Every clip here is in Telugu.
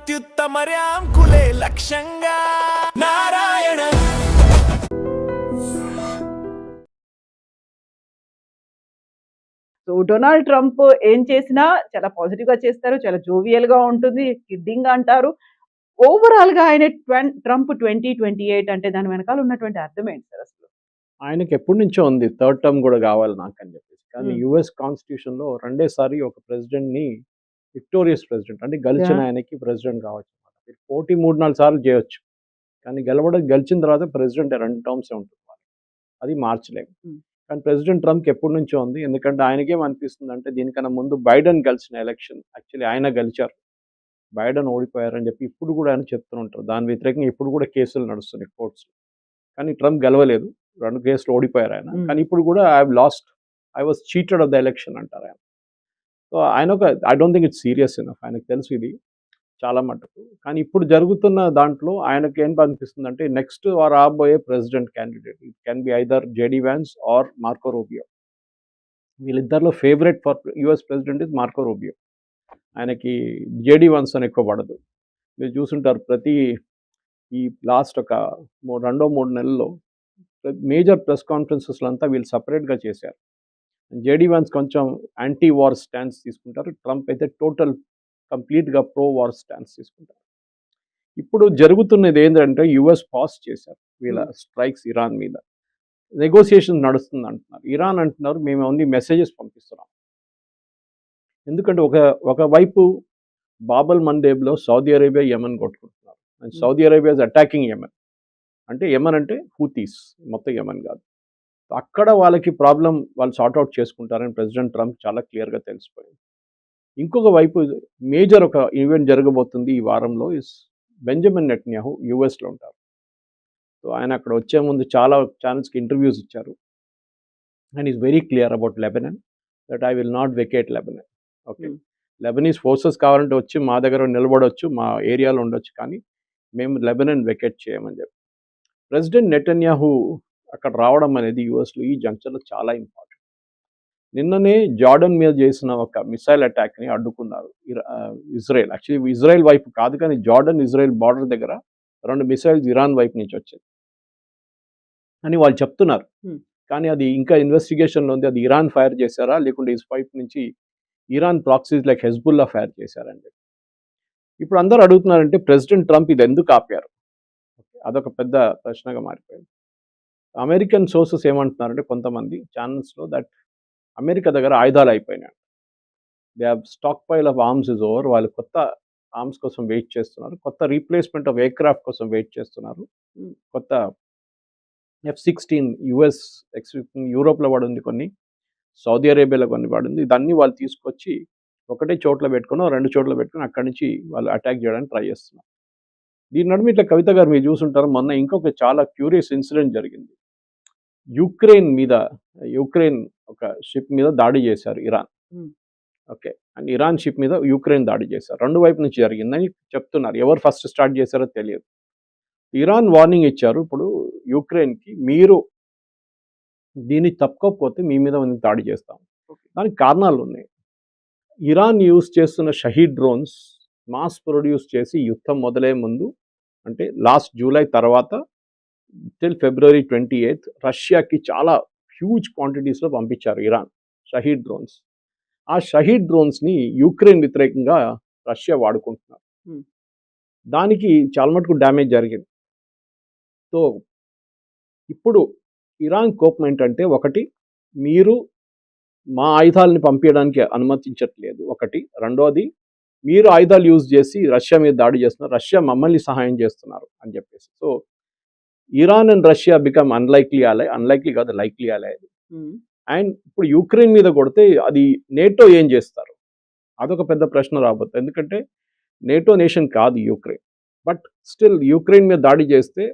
అత్యుత్తమర్యాం కులే లక్ష్యంగా నారాయణ. సో డొనాల్డ్ ట్రంప్ ఏం చేసినా చాలా పాజిటివ్‌గా చేస్తారు. చాలా జోవియల్‌గా ఉంటుంది. కిడ్డింగ్ అంటారు. ఓవరాల్‌గా ఆయన ట్రంప్ 2028 అంటే దాని వెనకాల ఉన్నటువంటి అర్థం ఏంటి సార్ అసలు? ఆయనకి ఎప్పటి నుంచో ఉంది థర్డ్ టర్మ్ కూడా కావాలి నాకని చెప్పేసి. కానీ హ్మ్. యూఎస్ కాన్స్టిట్యూషన్‌లో రెండేసారి ఒక ప్రెసిడెంట్‌ని విక్టోరియస్ ప్రెసిడెంట్ అంటే గెలిచిన యాహ్! ఆయనకి ప్రెసిడెంట్ కావచ్చు. మీరు పోటీ 3, 4 సార్లు చేయొచ్చు. కానీ గెలిచిన తర్వాత ప్రెసిడెంట్ 2 టర్మ్సే ఉంటుంది. అది మార్చలేము. హ్మ్. కానీ ప్రెసిడెంట్ ట్రంప్‌కి ఎప్పటి నుంచో ఉంది. ఎందుకంటే ఆయనకేమనిపిస్తుందంటే దీనికన్నా ముందు బైడెన్ గెలిచిన ఎలక్షన్ యాక్చువల్లీ ఆయన గెలిచారు. బైడెన్ ఓడిపోయారని చెప్పి ఇప్పుడు కూడా ఆయన చెప్తూ ఉంటారు. దాని వ్యతిరేకంగా ఇప్పుడు కూడా కేసులు నడుస్తున్నాయి కోర్ట్స్‌లో. కానీ ట్రంప్ గెలవలేదు. 2 కేసులు ఓడిపోయారు ఆయన. హ్మ్. కానీ ఇప్పుడు కూడా I have lost. I was cheated of the election అంటారు ఆయన. సో ఆయన ఒక I don't think it's serious enough. ఆయనకు తెలుసు ఇది చాలా మటుకు. కానీ ఇప్పుడు జరుగుతున్న దాంట్లో ఆయనకి ఏం అనిపిస్తుందంటే నెక్స్ట్ రాబోయే president candidate it can be either JD Vance or Marco Rubio. వీళ్ళిద్దరిలో favourite for US president is Marco Rubio. ఆయనకి జేడీ వాన్స్ అని ఎక్కువ పడదు. మీరు చూసుంటారు ఈ లాస్ట్ ఒక 3 నెలల్లో మేజర్ ప్రెస్ కాన్ఫరెన్సెస్‌లో అంతా వీళ్ళు సెపరేట్‌గా చేశారు. జేడీ వాన్స్ కొంచెం యాంటీ వార్ స్టాన్స్ తీసుకుంటారు. ట్రంప్ అయితే కంప్లీట్‌గా ప్రో వార్ స్టాన్స్ తీసుకుంటారు. ఇప్పుడు జరుగుతున్నది ఏంటంటే యూఎస్ పాజ్ చేశారు వీళ్ళ స్ట్రైక్స్ ఇరాన్ మీద. నెగోషియేషన్ నడుస్తుంది అంటున్నారు. ఇరాన్ అంటున్నారు మేము ఓన్లీ మెసేజెస్ పంపిస్తున్నాం. ఎందుకంటే ఒకవైపు బాబల్ మండేబ్‌లో సౌదీ అరేబియా, యెమెన్ కొట్టుకుంటున్నారు. And Saudi Arabia is attacking Yemen. అంటే యెమెన్ అంటే హూతీస్ మొత్తం యెమెన్ కాదు. అక్కడ వాళ్ళకి ప్రాబ్లమ్ వాళ్ళు సార్ట్ ఔట్ చేసుకుంటారని ప్రెసిడెంట్ ట్రంప్ చాలా క్లియర్‌గా తెలిసిపోయింది. ఇంకొక వైపు మేజర్ ఒక ఈవెంట్ జరగబోతుంది ఈ వారంలో బెంజమిన్ నెటన్యాహు యూఎస్‌లో ఉంటారు. సో ఆయన అక్కడ వచ్చే ముందు చాలా ఛానల్స్‌కి ఇంటర్వ్యూస్ ఇచ్చారు. And is very clear about Lebanon that I will not vacate Lebanon. Okay. Lebanese forces కావాలంటే వచ్చి మా దగ్గర నిలబడొచ్చు, మా ఏరియాలో ఉండొచ్చు, కానీ మేము లెబనాన్ వెకేట్ చేయమని చెప్పి. ప్రెసిడెంట్ నెటన్యాహు అక్కడ రావడం అనేది యూఎస్‌లో ఈ జంక్షన్‌లో చాలా ఇంపార్టెంట్. నిన్ననే జార్డన్ మీద చేసిన ఒక మిసైల్ అటాక్‌ని అడ్డుకున్నారు ఇజ్రాయెల్. యాక్చువల్లీ ఇజ్రాయెల్ వైపు కాదు, కానీ జార్డన్ ఇజ్రాయెల్ బార్డర్ దగ్గర 2 మిసైల్స్ ఇరాన్ వైపు నుంచి వచ్చాయి అని వాళ్ళు చెప్తున్నారు. కానీ అది ఇంకా ఇన్వెస్టిగేషన్‌లో ఉంది. అది ఇరాన్ ఫైర్ చేశారా లేకుంటే వైపు నుంచి Iran proxies like Hezbollah fire చేశారని చెప్పి. ఇప్పుడు అందరూ అడుగుతున్నారంటే ప్రెసిడెంట్ ట్రంప్ ఇది ఎందుకు ఆపారు? అదొక పెద్ద ప్రశ్నగా మారిపోయింది. అమెరికన్ సోర్సెస్ ఏమంటున్నారంటే కొంతమంది ఛానల్స్‌లో దట్ అమెరికా దగ్గర ఆయుధాలు అయిపోయినాయి. They have stock pile of arms is over. వాళ్ళు కొత్త ఆర్మ్స్ కోసం వెయిట్ చేస్తున్నారు. కొత్త రీప్లేస్మెంట్ ఆఫ్ ఎయిర్‌క్రాఫ్ట్ కోసం వెయిట్ చేస్తున్నారు. కొత్త F-16 యూఎస్ యూరోప్‌లో పడుంది కొన్ని, సౌదీ అరేబియాలో కొన్ని పడుంది. ఇదన్నీ వాళ్ళు తీసుకొచ్చి ఒకటే చోట్ల పెట్టుకొని 2 చోట్ల పెట్టుకొని అక్కడి నుంచి వాళ్ళు అటాక్ చేయడానికి ట్రై చేస్తున్నారు. దీని నడుమ ఇట్లా కవిత గారు మీరు చూసుంటారు, మొన్న ఇంకొక చాలా క్యూరియస్ ఇన్సిడెంట్ జరిగింది. యుక్రెయిన్ ఒక షిప్ మీద దాడి చేశారు Iran. Okay. And Iran ship మీద యుక్రెయిన్ దాడి చేశారు. 2 వైపు నుంచి జరిగిందని చెప్తున్నారు. ఎవరు ఫస్ట్ స్టార్ట్ చేశారో తెలియదు. ఇరాన్ వార్నింగ్ ఇచ్చారు ఇప్పుడు యుక్రెయిన్‌కి, మీరు దీన్ని తప్పుకోకపోతే మీ మీద మేము దాడి చేస్తాం. దానికి కారణాలు ఉన్నాయి. ఇరాన్ యూజ్ చేస్తున్న షహీద్ డ్రోన్స్ మాస్ ప్రొడ్యూస్ చేసి యుద్ధం మొదలయ్యే ముందు, అంటే లాస్ట్ జూలై తర్వాత టిల్ ఫిబ్రవరి 28 రష్యాకి చాలా హ్యూజ్ క్వాంటిటీస్‌లో పంపించారు ఇరాన్ షహీద్ డ్రోన్స్. ఆ షహీద్ డ్రోన్స్‌ని యుక్రెయిన్ వ్యతిరేకంగా రష్యా వాడుకుంటున్నారు. దానికి చాలా మటుకు డ్యామేజ్ జరిగింది. సో ఇప్పుడు ఇరాన్ కోపం ఏంటంటే, ఒకటి మీరు మా ఆయుధాలని పంపించడానికి అనుమతించట్లేదు ఒకటి. రెండోది మీరు ఆయుధాలు యూజ్ చేసి రష్యా మీద దాడి చేస్తున్నారు, రష్యా మమ్మల్ని సహాయం చేస్తున్నారు అని చెప్పేసి. So Iran and Russia become unlikely కాదు లైక్లీ అలై. అండ్ ఇప్పుడు యుక్రెయిన్ మీద కొడితే అది నేటో ఏం చేస్తారు? అదొక పెద్ద ప్రశ్న రాబోతుంది. ఎందుకంటే నేటో నేషన్ కాదు యుక్రెయిన్. బట్ స్టిల్ యుక్రెయిన్ మీద దాడి చేస్తే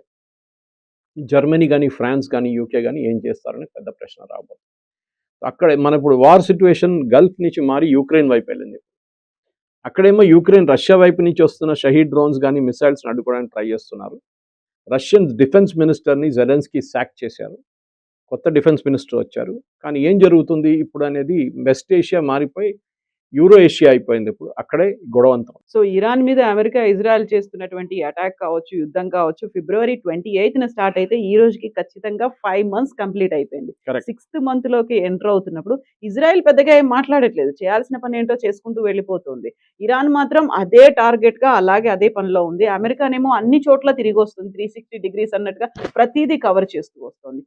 జర్మనీ కానీ, ఫ్రాన్స్ కానీ, యూకే కానీ ఏం చేస్తారని పెద్ద ప్రశ్న రాబోతుంది. అక్కడ మన ఇప్పుడు వార్ సిచ్యువేషన్ గల్ఫ్ నుంచి మారి యుక్రెయిన్ వైపు వెళ్ళింది. అక్కడేమో యుక్రెయిన్ రష్యా వైపు నుంచి వస్తున్న షహీద్ డ్రోన్స్ కానీ మిసైల్స్ని అడ్డుకోవడానికి ట్రై చేస్తున్నారు. రష్యన్ డిఫెన్స్ మినిస్టర్ని జెలెన్స్కీ సాక్ చేశారు. కొత్త డిఫెన్స్ మినిస్టర్ వచ్చారు. కానీ ఏం జరుగుతుంది ఇప్పుడు అనేది వెస్ట్ ఏషియా మారిపోయి యూరో ఏషియా అయిపోయింది ఇప్పుడు, అక్కడే గొడవంతం. సో ఇరాన్ మీద అమెరికా, ఇజ్రాయెల్ చేస్తున్నటువంటి అటాక్ కావచ్చు, యుద్ధం కావచ్చు, ఫిబ్రవరి 28న స్టార్ట్ అయితే ఈ రోజుకి ఖచ్చితంగా 5 మంత్స్ కంప్లీట్ అయిపోయింది. Correct. 6th మంత్‌లోకి ఎంటర్ అవుతున్నప్పుడు ఇజ్రాయెల్ పెద్దగా ఏం మాట్లాడట్లేదు. చేయాల్సిన పని ఏంటో చేసుకుంటూ వెళ్ళిపోతుంది. ఇరాన్ మాత్రం అదే టార్గెట్‌గా అలాగే అదే పనిలో ఉంది. అమెరికానేమో అన్ని చోట్ల తిరిగొస్తుంది. 360 డిగ్రీస్ అన్నట్టుగా ప్రతీదీ కవర్ చేస్తూ వస్తోంది.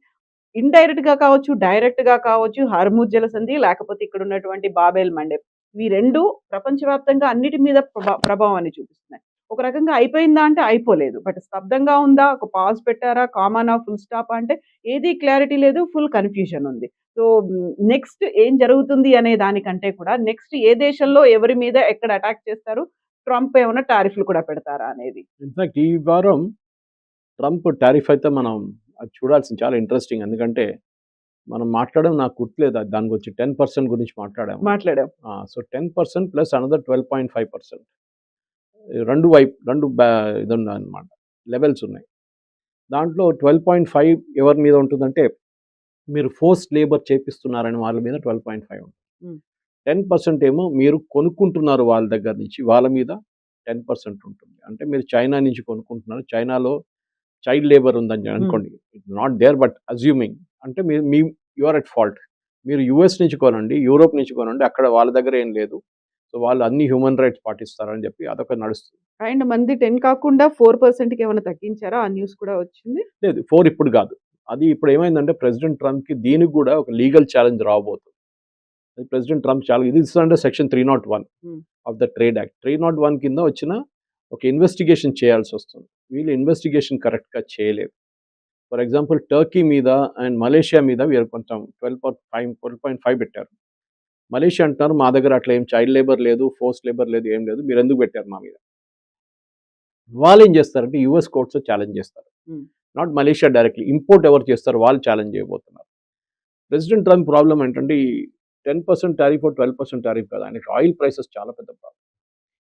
ఇండైరెక్ట్‌గా కావచ్చు, డైరెక్ట్‌గా కావచ్చు, హర్ముజ్ జలసంధి లేకపోతే ఇక్కడ ఉన్నటువంటి బాబెల్ మండెబ్. ఇవి 2 ప్రపంచవ్యాప్తంగా అన్నిటి మీద ప్రభావాన్ని చూపిస్తున్నాయి. ఒక రకంగా అయిపోయిందా అంటే అయిపోలేదు. బట్ స్తబ్దంగా ఉందా? ఒక పాజ్ పెట్టారా? కామానా? ఫుల్ స్టాపా? అంటే ఏది క్లారిటీ లేదు. ఫుల్ కన్‌ఫ్యూజన్ ఉంది. సో, నెక్స్ట్ ఏం జరుగుతుంది అనే దానికంటే కూడా నెక్స్ట్ ఏ దేశంలో ఎవరి మీద ఎక్కడ అటాక్ చేస్తారు? ట్రంప్ ఏమన్నా టారిఫ్‌లు కూడా పెడతారా అనేది. ఇన్ఫాక్ట్ ఈ వారం ట్రంప్ టారిఫ్ అయితే మనం అది చూడాల్సింది, చాలా ఇంట్రెస్టింగ్. ఎందుకంటే మనం మాట్లాడడం నాకు గుర్తులేదు, దాని గురించి 10% గురించి మాట్లాడాము. మాట్లాడాం. So 10% plus another 12.5%. రెండు ఇదున్నాయన్నమాట, లెవెల్స్ ఉన్నాయి. దాంట్లో 12.5 ఎవరి మీద ఉంటుందంటే, మీరు ఫోర్స్డ్ లేబర్ చేపిస్తున్నారని వాళ్ళ మీద 12.5 ఉంటుంది. హ్మ్. 10% ఏమో మీరు కొనుక్కుంటున్నారు వాళ్ళ దగ్గర నుంచి, వాళ్ళ మీద 10% ఉంటుంది. అంటే మీరు చైనా నుంచి కొనుక్కుంటున్నారు, చైనాలో చైల్డ్ లేబర్ ఉందని అనుకోండి, నాట్ దేర్ బట్ అజ్యూమింగ్, అంటే మీరు యు ఆర్ ఎట్ ఫాల్ట్. మీరు యూఎస్ నుంచి కొనండి, యూరోప్ నుంచి కొనండి, అక్కడ వాళ్ళ దగ్గర ఏం లేదు, సో వాళ్ళు అన్ని హ్యూమన్ రైట్స్ పాటిస్తారని చెప్పి అదొక నడుస్తుంది. అండ్ మంది 10 కాకుండా 4%కి ఏమైనా తగ్గించారా? ఆ న్యూస్ కూడా వచ్చింది. లేదు, 4 ఇప్పుడు కాదు. అది ఇప్పుడు ఏమైందంటే ప్రెసిడెంట్ ట్రంప్కి దీనికి కూడా ఒక లీగల్ ఛాలెంజ్ రాబోతుంది. అది ప్రెసిడెంట్ ట్రంప్ చాలా ఇది ఇస్తుందంటే section 301 of the trade act. 301 కింద వచ్చిన ఒక ఇన్వెస్టిగేషన్ చేయాల్సి వస్తుంది. వీళ్ళు ఇన్వెస్టిగేషన్ కరెక్ట్గా చేయలేదు. ఫర్ ఎగ్జాంపుల్ టర్కీ మీద అండ్ మలేషియా మీద వీరు కొంచెం 12.5 పెట్టారు. మలేషియా అంటున్నారు మా దగ్గర అట్లా ఏం చైల్డ్ లేబర్ లేదు, ఫోర్స్ లేబర్ లేదు, ఏం లేదు, మీరు ఎందుకు పెట్టారు మా మీద. వాళ్ళు ఏం చేస్తారంటే యూఎస్ కోర్ట్స్ ఛాలెంజ్ చేస్తారు. నాట్ మలేషియా డైరెక్ట్లీ, ఇంపోర్ట్ ఎవరు చేస్తారు వాళ్ళు ఛాలెంజ్ చేయబోతున్నారు. ప్రెసిడెంట్ ట్రంప్ ప్రాబ్లం ఏంటంటే ఈ 10% టారిఫ్ 12% టారిఫ్ కదా, ఆయనకి ఆయిల్ ప్రైసెస్ చాలా పెద్ద ప్రాబ్లం.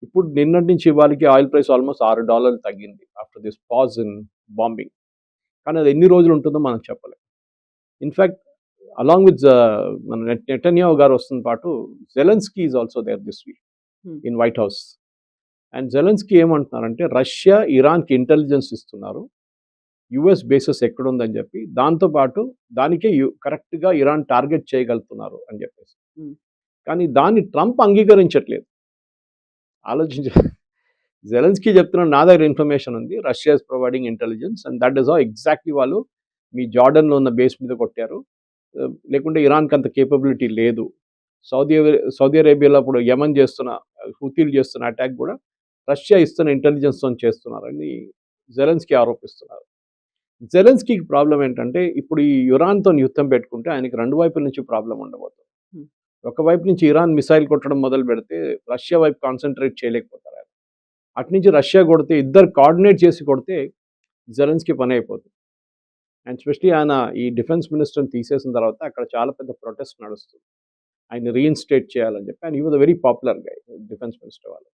ఇప్పుడు నిన్నటి నుంచి ఇవాళకి ఆయిల్ ప్రైస్ ఆల్మోస్ట్ $6 తగ్గింది after this pause in bombing. కానీ అది ఎన్ని రోజులు ఉంటుందో మనం చెప్పలేం. ఇన్ఫ్యాక్ట్ అలాంగ్ విత్ మన నెటన్యాహు గారు వస్తున్న పాటు Zelenskyy is also there this week in White House. And Zelenskyy ఏమంటున్నారంటే రష్యా ఇరాన్కి ఇంటెలిజెన్స్ ఇస్తున్నారు, యుఎస్ బేసెస్ ఎక్కడుందని చెప్పి, దాంతోపాటు దానికే కరెక్ట్గా ఇరాన్ టార్గెట్ చేయగలుగుతున్నారు అని చెప్పేసి. కానీ దాన్ని ట్రంప్ అంగీకరించట్లేదు. ఆలోచించ జెలెన్స్కీ చెప్తున్నాడు నా దగ్గర ఇన్ఫర్మేషన్ ఉంది, Russia is providing intelligence and that is how exactly వాళ్ళు మీ జార్డన్లో ఉన్న బేస్ మీద కొట్టారు, లేకుంటే ఇరాన్కి అంత కేపబిలిటీ లేదు. సౌదీ అరేబియాలో అప్పుడు యమన్ చేస్తున్న హుతీలు చేస్తున్న అటాక్ కూడా రష్యా ఇస్తున్న ఇంటెలిజెన్స్తో చేస్తున్నారని జెలెన్స్కీ ఆరోపిస్తున్నారు. జెలెన్స్కీకి ప్రాబ్లం ఏంటంటే ఇప్పుడు ఈ ఇరాన్తో యుద్ధం పెట్టుకుంటే ఆయనకి రెండు వైపుల నుంచి ప్రాబ్లం ఉండబోతుంది. ఒకవైపు నుంచి ఇరాన్ మిసైల్ కొట్టడం మొదలు పెడితే రష్యా వైపు కాన్సన్ట్రేట్ చేయలేకపోతారు ఆయన. అటునుంచి రష్యా కొడితే ఇద్దరు కోఆర్డినేట్ చేసి కొడితే జెలెన్స్కీ పని అయిపోతుంది. అండ్ స్పెషలీ ఆయన ఈ డిఫెన్స్ మినిస్టర్ని తీసేసిన తర్వాత అక్కడ చాలా పెద్ద ప్రొటెస్ట్ నడుస్తుంది, ఆయన రీఇన్స్టేట్ చేయాలని చెప్పి. ఆయన ఈ was a very popular guy defence minister వాళ్ళు.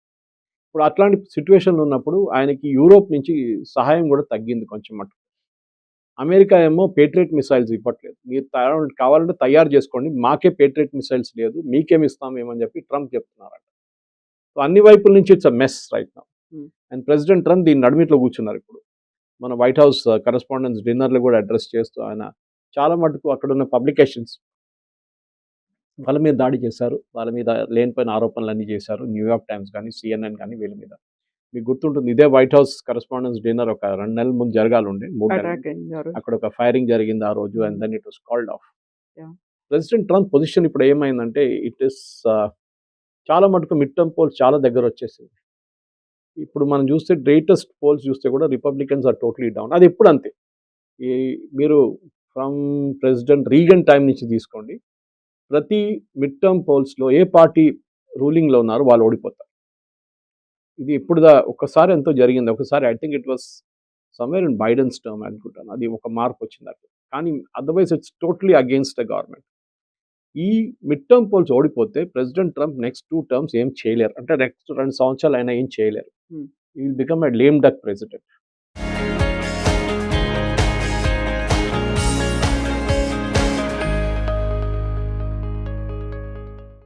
ఇప్పుడు అట్లాంటి సిచ్యువేషన్లో ఉన్నప్పుడు ఆయనకి యూరోప్ నుంచి సహాయం కూడా తగ్గింది కొంచెం మటుకు. అమెరికా ఏమో పేట్రియట్ మిసైల్స్ ఇవ్వట్లేదు, మీరు కావాలంటే తయారు చేసుకోండి, మాకే పేట్రియట్ మిసైల్స్ లేదు, మీకేమి ఇస్తామేమని చెప్పి ట్రంప్ చెప్తున్నారంట. సో అన్ని వైపుల నుంచి it's a mess right now. And president Trump దీని నడిమిట్లో కూర్చున్నారు. ఇప్పుడు మన వైట్ హౌస్ కరెస్పాండెన్స్ డిన్నర్లు కూడా అడ్రస్ చేస్తూ ఆయన చాలా మటుకు అక్కడ ఉన్న పబ్లికేషన్స్ వాళ్ళ మీద దాడి చేశారు, వాళ్ళ మీద లేనిపోయిన ఆరోపణలు అన్నీ చేశారు. న్యూయార్క్ టైమ్స్ కానీ సిఎన్ఎన్ కానీ వీళ్ళ మీద. మీకు గుర్తుంటుంది ఇదే వైట్ హౌస్ కరెస్పాండెన్స్ డిన్నర్ ఒక 2 నెలల ముందు జరగాలండి, 3 నెలలు. అక్కడ ఒక ఫైరింగ్ జరిగింది ఆ రోజు and then it was called off. President Trump position ఇప్పుడు ఏమైందంటే ఇట్ ఇస్ చాలా మటుకు మిడ్ టర్మ్ పోల్స్ చాలా దగ్గర వచ్చేసింది. ఇప్పుడు మనం చూస్తే గ్రేటెస్ట్ పోల్స్ చూస్తే కూడా రిపబ్లికన్స్ ఆర్ టోటలీ డౌన్. అది ఎప్పుడు అంతే, మీరు ఫ్రమ్ ప్రెసిడెంట్ రీగన్ టైం నుంచి తీసుకోండి, ప్రతి మిడ్ టర్మ్ పోల్స్లో ఏ పార్టీ రూలింగ్లో ఉన్నారో వాళ్ళు ఓడిపోతారు. ఇది ఇప్పుడు ఒక్కసారి ఎంతో జరిగింది, ఒకసారి I think it was somewhere in Biden's term అనుకుంటాను, అది ఒక మార్పు వచ్చింది అట్లా. కానీ otherwise it's totally against the government. ఈ మిడ్ టర్మ్ పోల్స్ ఓడిపోతే ప్రెసిడెంట్ ట్రంప్ నెక్స్ట్ 2 టర్మ్స్ ఏం చేయలేరు, అంటే నెక్స్ట్ 2 సంవత్సరాలు అయినా ఏం చేయలేరు. He will become a lame duck president.